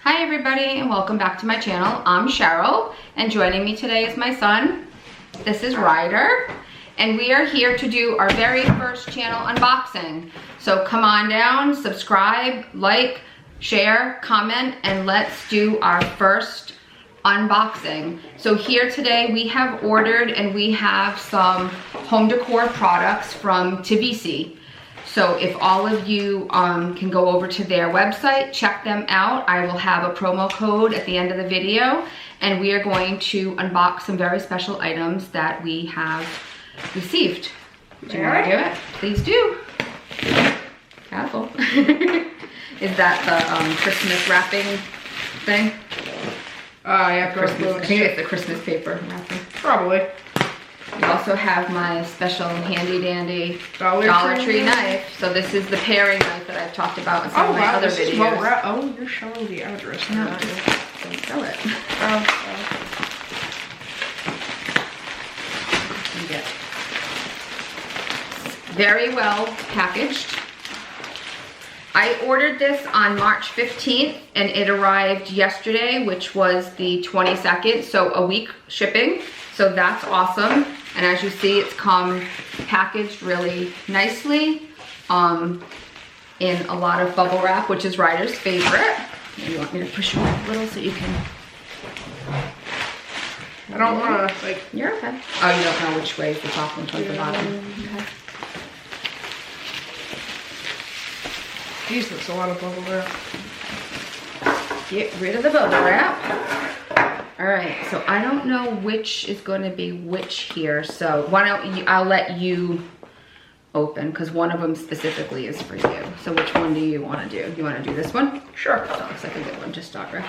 Hi everybody and welcome back to my channel. I'm Cheryl and joining me today is my son. This is Ryder and we are here to do our very first channel unboxing. So come on down, subscribe, like, share, comment, and let's do our first unboxing. So here today we have ordered and we have some home decor products from Tivisiy. So if all of you can go over to their website, check them out. I will have a promo code at the end of the video and we are going to unbox some very special items that we have received. Do you want to do it? Please do. Careful. Is that the Christmas wrapping thing? Yeah, Christmas. I think it's the Christmas paper wrapping. Probably. We also have my special handy dandy Dollar Tree knife. So this is the paring knife that I've talked about in some of my other videos. Oh, you're showing the address. No, don't sell it. Very well packaged. I ordered this on March 15th and it arrived yesterday, which was the 22nd, so a week shipping. So that's awesome. And as you see, it's come packaged really nicely in a lot of bubble wrap, which is Ryder's favorite. You want me to push you up a little so you can... I don't want to, like... You're okay. Oh, you don't know which way is the top and which one's the bottom. Okay. Jeez, that's a lot of bubble wrap. Get rid of the bubble wrap. All right, so I don't know which is going to be which here. So why don't you, I'll let you open because one of them specifically is for you. So which one do you want to do? You want to do this one? Sure. That looks like a good one to start with.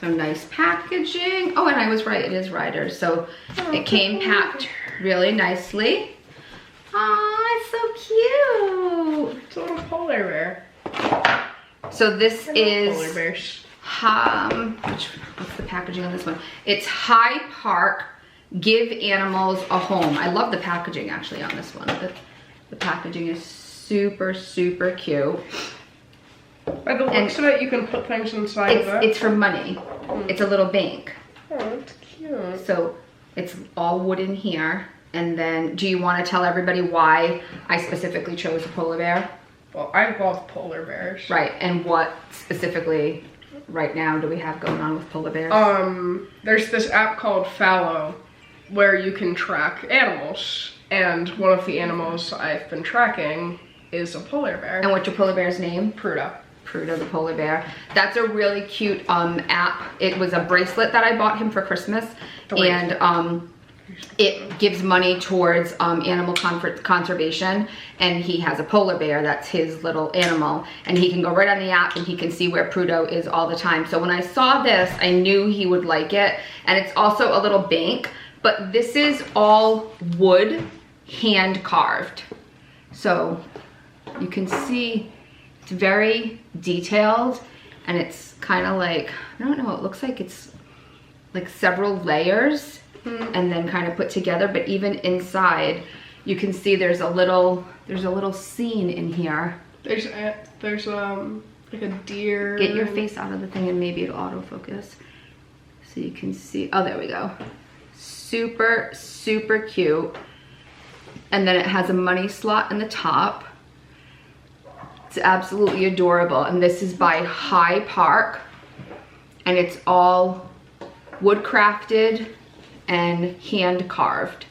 So nice packaging. Oh, and I was right, it is Ryder's. So it came packed really nicely. Oh, it's so cute. It's a little polar bear. So this is polar bears. What's the packaging on this one? It's High Park, Give Animals a Home. I love the packaging actually on this one. The packaging is super, super cute. By the looks of it, you can put things inside of it. It's for money. It's a little bank. Oh, that's cute. So it's all wooden here. And then, do you want to tell everybody why I specifically chose a polar bear? Well, I love polar bears. Right, and what specifically right now do we have going on with polar bears? There's this app called Fallow where you can track animals. And one of the animals I've been tracking is a polar bear. And what's your polar bear's name? Prudo. Prudo the polar bear. That's a really cute app. It was a bracelet that I bought him for Christmas. And it gives money towards animal conservation, and he has a polar bear that's his little animal, and he can go right on the app and he can see where Prudo is all the time. So when I saw this, I knew he would like it. And it's also a little bank, but this is all wood, hand carved. So you can see it's very detailed, and it's kind of like, I don't know, it looks like it's like several layers and then kind of put together. But even inside, you can see there's a little scene in here. There's like a deer. Get your face out of the thing and maybe it'll autofocus. So you can see, oh, there we go. Super, super cute. And then it has a money slot in the top. It's absolutely adorable. And this is by High Park. And it's all wood crafted and hand carved.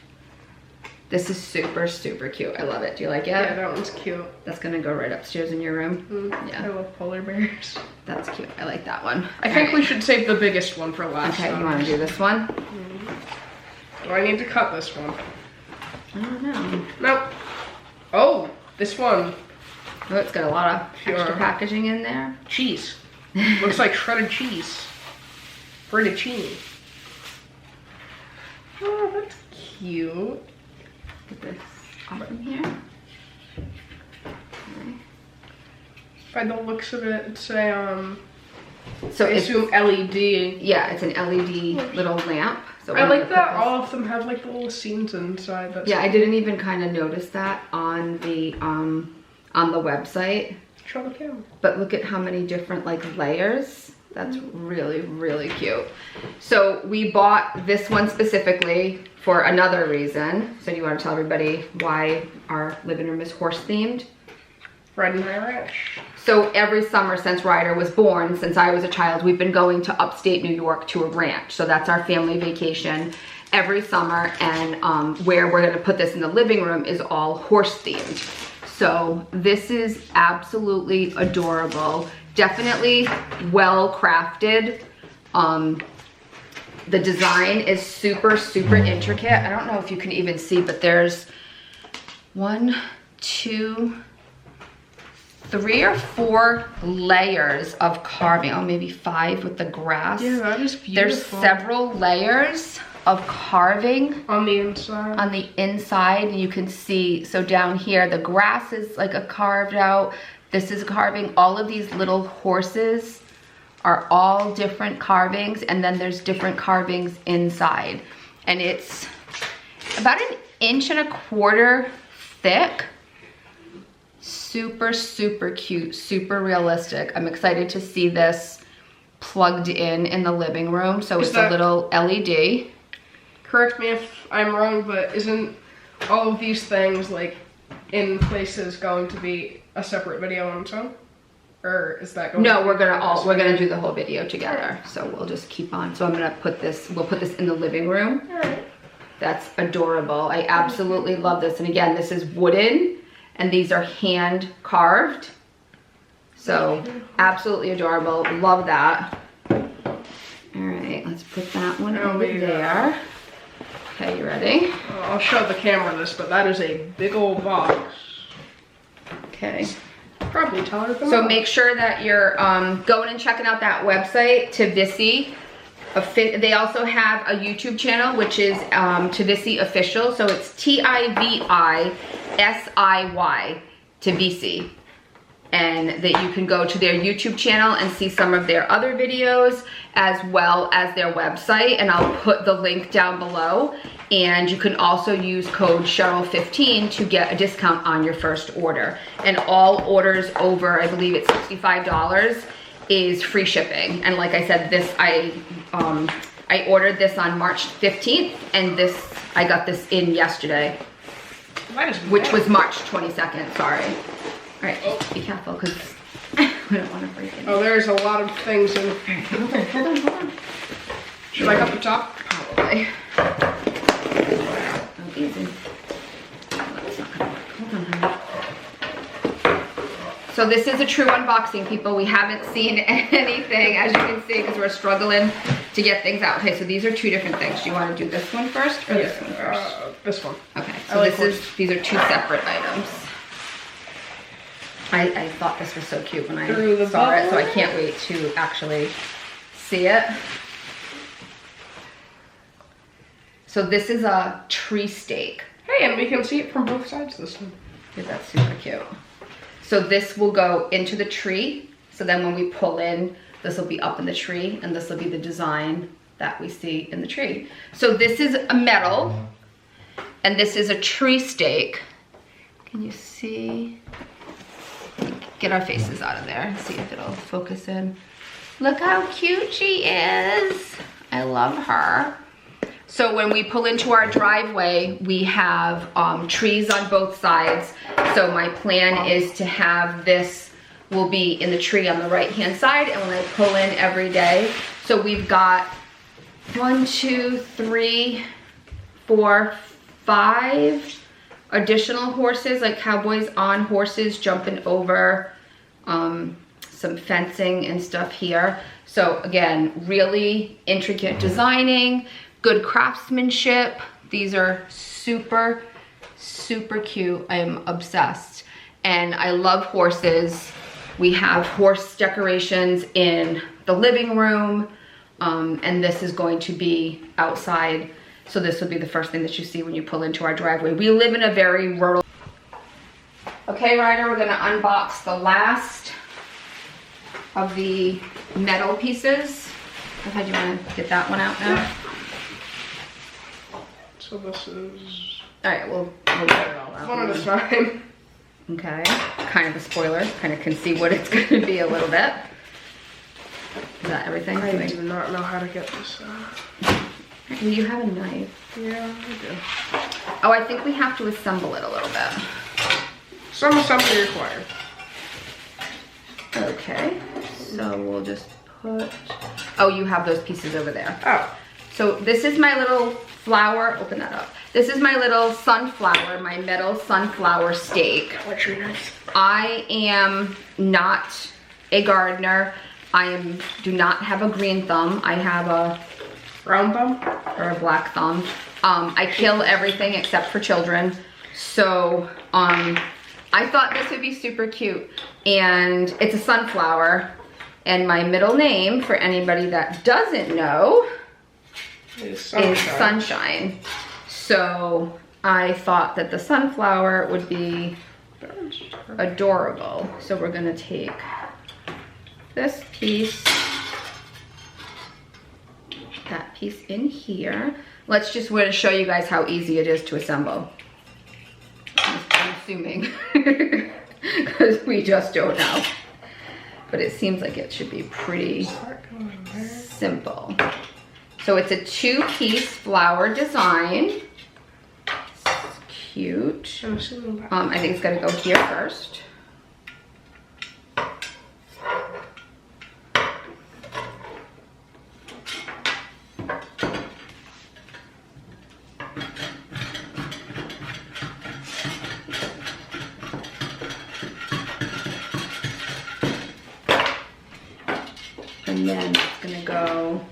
This is super, super cute. I love it. Do you like it? Yeah, that one's cute. That's gonna go right upstairs in your room. Yeah. I love polar bears. That's cute. I like that one. I think we should save the biggest one for last. Okay, you wanna do this one? Do I need to cut this one? I don't know. Nope. Oh, this one. Oh, it's got a lot of extra packaging in there. Cheese. Looks like shredded cheese. Fettuccine. Oh, that's cute. Get this off from here. Okay. By the looks of it, it's a so I assume LED. Yeah, it's an LED little lamp. So I like that all of them have like the little scenes inside. Yeah, I didn't even kind of notice that on the website. Show the camera. But look at how many different like layers. That's really, really cute. So we bought this one specifically for another reason. So do you want to tell everybody why our living room is horse themed? Riding my ranch. So every summer since Ryder was born, since I was a child, we've been going to upstate New York to a ranch. So that's our family vacation every summer. And where we're gonna put this in the living room is all horse themed. So this is absolutely adorable. Definitely well crafted. The design is super, super intricate. I don't know if you can even see, but there's 1, 2, 3 or 4 layers of carving. Oh, maybe 5 with the grass. Yeah, that is beautiful. There's several layers of carving on the inside. On the inside, and you can see, so down here, the grass is like a carved out. This is carving. All of these little horses are all different carvings, and then there's different carvings inside. And it's about 1.25 inches thick. Super, super cute, super realistic. I'm excited to see this plugged in the living room. So it's a little LED. Correct me if I'm wrong, but isn't all of these things like in places going to be a separate video on its own? Or is that going No, we're gonna do the whole video together. So we'll just keep on. So I'm gonna we'll put this in the living room. All right. That's adorable. I absolutely love this. And again, this is wooden and these are hand carved. So absolutely adorable. Love that. All right, let's put that one over there. Okay, you ready? I'll show the camera this, but that is a big old box. Okay. Probably taller than So that. make sure that you're going and checking out that website, Tivisiy. They also have a YouTube channel, which is Tivisiy Official. So it's Tivisiy, Tivisiy. And that you can go to their YouTube channel and see some of their other videos as well as their website. And I'll put the link down below. And you can also use code Cheryl15 to get a discount on your first order. And all orders over, I believe it's $65, is free shipping. And like I said, this I ordered this on March 15th, and I got this in yesterday, which was March 22nd. Sorry. All right, be careful because we don't want to break it. Oh, there's a lot of things in. Hold on. Should I cut the top? Probably. Oh, easy. That's not gonna work. Hold on, honey. So this is a true unboxing, people. We haven't seen anything, as you can see, because we're struggling to get things out. Okay, so these are 2 different things. Do you want to do this one first or this one first? This one. Okay, so these are 2 separate items. I thought this was so cute when I saw it, so I can't wait to actually see it. So this is a tree stake. Hey, and we can see it from both sides this one. Yeah, that's super cute. So this will go into the tree. So then when we pull in, this will be up in the tree, and this will be the design that we see in the tree. So this is a metal, and this is a tree stake. Can you see? Get our faces out of there and see if it'll focus in. Look how cute she is. I love her. So when we pull into our driveway, we have trees on both sides. So my plan is to have this will be in the tree on the right-hand side, and when I pull in every day. So we've got 1, 2, 3, 4, 5 additional horses, like cowboys on horses jumping over some fencing and stuff here. So again, really intricate designing, good craftsmanship. These are super, super cute. I am obsessed. And I love horses. We have horse decorations in the living room, and this is going to be outside. So this will be the first thing that you see when you pull into our driveway. We live in a very rural. Okay, Ryder, we're gonna unbox the last of the metal pieces. Okay, do you wanna get that one out now? So this is... All right, we'll get it all out. One at a time. Okay, kind of a spoiler, kind of can see what it's gonna be a little bit. Is that everything? I do not know how to get this out. You have a knife. Yeah, I do. Oh, I think we have to assemble it a little bit. Some assembly required. Okay, so we'll just put, oh, you have those pieces over there. Oh. So this is my little flower, open that up. This is my little sunflower, my metal sunflower stake. What's your knife? I am not a gardener. Do not have a green thumb. I have a Brown thumb? or a black thumb. I kill everything except for children. So I thought this would be super cute. And it's a sunflower. And my middle name, for anybody that doesn't know, is Sunshine. So I thought that the sunflower would be adorable. So we're gonna take this piece, that piece in here. Let's just want to show you guys how easy it is to assemble. I'm assuming, because we just don't know. But it seems like it should be pretty simple. So it's a 2-piece flower design. It's cute. I think it's gonna go here first. And then it's gonna go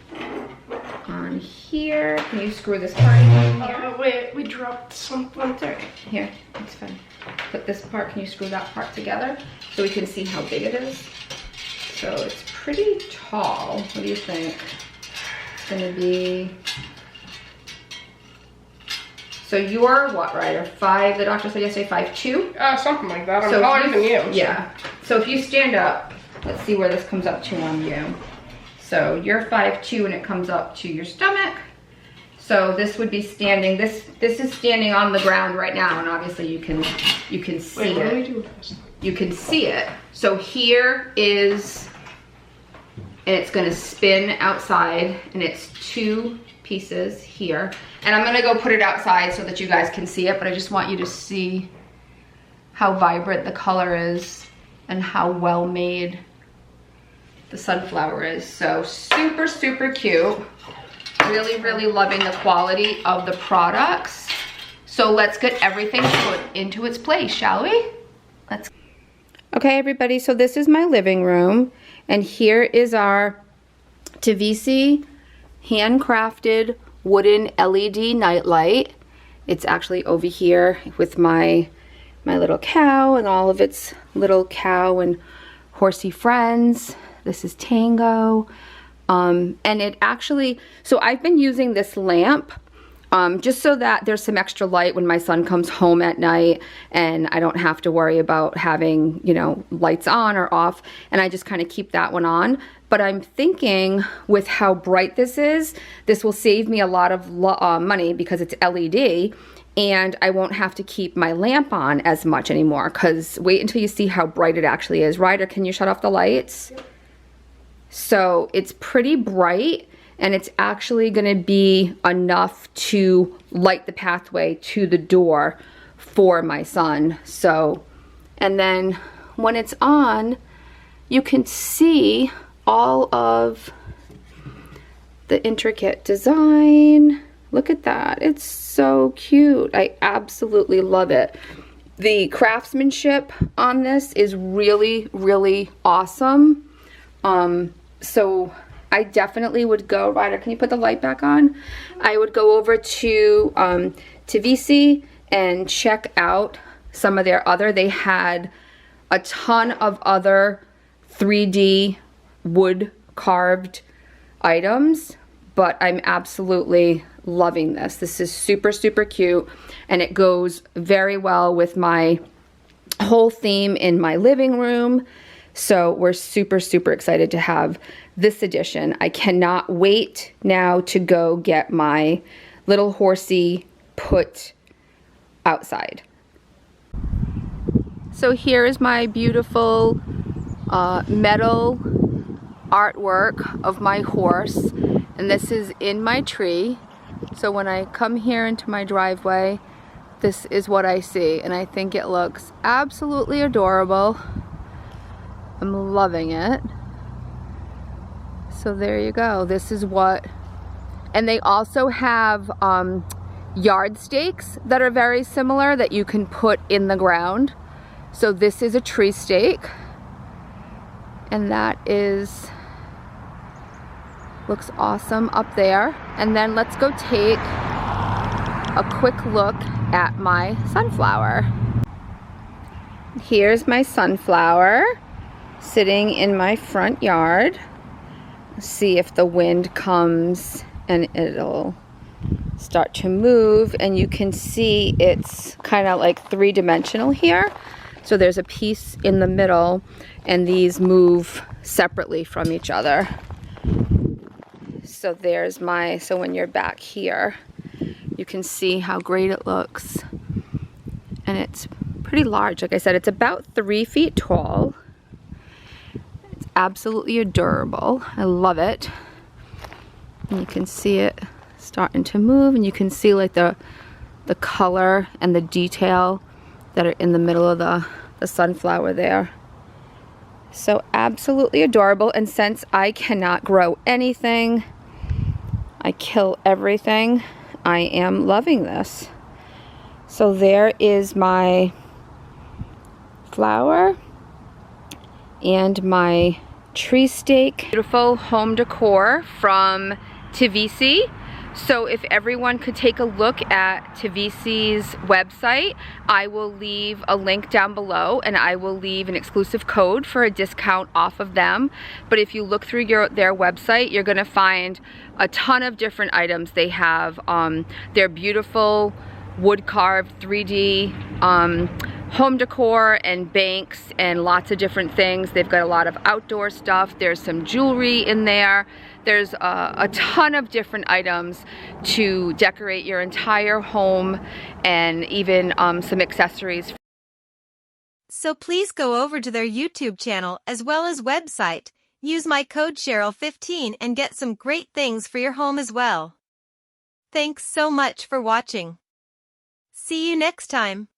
on here. Can you screw this part in here? Wait, we dropped something. It's all right. Here, it's fine. Put this part, can you screw that part together so we can see how big it is? So it's pretty tall. What do you think? It's gonna be, so you're what, Ryder? 5, the doctor said yesterday, 5'2"? Something like that. I'm So taller than you. Yeah. So if you stand up, let's see where this comes up to on you. So you're 5'2" and it comes up to your stomach. So this would be standing, this is standing on the ground right now, and obviously you can see Wait, what it. do we do with this? You can see it. So here is, and it's gonna spin outside, and it's 2 pieces here. And I'm gonna go put it outside so that you guys can see it, but I just want you to see how vibrant the color is and how well made the sunflower is. So super, super cute. Really, really loving the quality of the products. So let's get everything put into its place, shall we? Let's. Okay, everybody, so this is my living room, and here is our Tivisiy handcrafted wooden LED nightlight. It's actually over here with my little cow and all of its little cow and horsey friends. This is Tango. And it actually, so I've been using this lamp just so that there's some extra light when my son comes home at night and I don't have to worry about having, you know, lights on or off, and I just kind of keep that one on. But I'm thinking with how bright this is, this will save me a lot of money because it's LED, and I won't have to keep my lamp on as much anymore, because wait until you see how bright it actually is. Ryder, can you shut off the lights? So it's pretty bright, and it's actually gonna be enough to light the pathway to the door for my son. So, and then when it's on, you can see all of the intricate design. Look at that, it's so cute. I absolutely love it. The craftsmanship on this is really, really awesome. So I definitely would go, Ryder, can you put the light back on? I would go over to Tivisiy and check out some of their other, they had a ton of other 3D wood carved items, but I'm absolutely loving this. This is super, super cute, and it goes very well with my whole theme in my living room. So we're super, super excited to have this edition. I cannot wait now to go get my little horsey put outside. So here is my beautiful metal artwork of my horse, and this is in my tree. So when I come here into my driveway, this is what I see, and I think it looks absolutely adorable. I'm loving it. So there you go. This is what, and they also have yard stakes that are very similar that you can put in the ground. So this is a tree stake, and that looks awesome up there. And then let's go take a quick look at my sunflower. Here's my sunflower sitting in my front yard. See if the wind comes and it'll start to move, and you can see it's kind of like three-dimensional here. So there's a piece in the middle, and these move separately from each other. So there's so when you're back here, you can see how great it looks. And it's pretty large. Like I said, it's about 3 feet tall. It's absolutely adorable. I love it. And you can see it starting to move, and you can see like the color and the detail that are in the middle of the sunflower there. So absolutely adorable. And since I cannot grow anything, I kill everything, I am loving this. So there is my flower and my tree stake. Beautiful home decor from Tivisiy. So if everyone could take a look at Tivisiy's website, I will leave a link down below, and I will leave an exclusive code for a discount off of them. But if you look through their website, you're gonna find a ton of different items. They have their beautiful wood carved 3D home decor and banks and lots of different things. They've got a lot of outdoor stuff. There's some jewelry in there. There's a ton of different items to decorate your entire home, and even some accessories. So please go over to their YouTube channel as well as website. Use my code Cheryl15 and get some great things for your home as well. Thanks so much for watching. See you next time.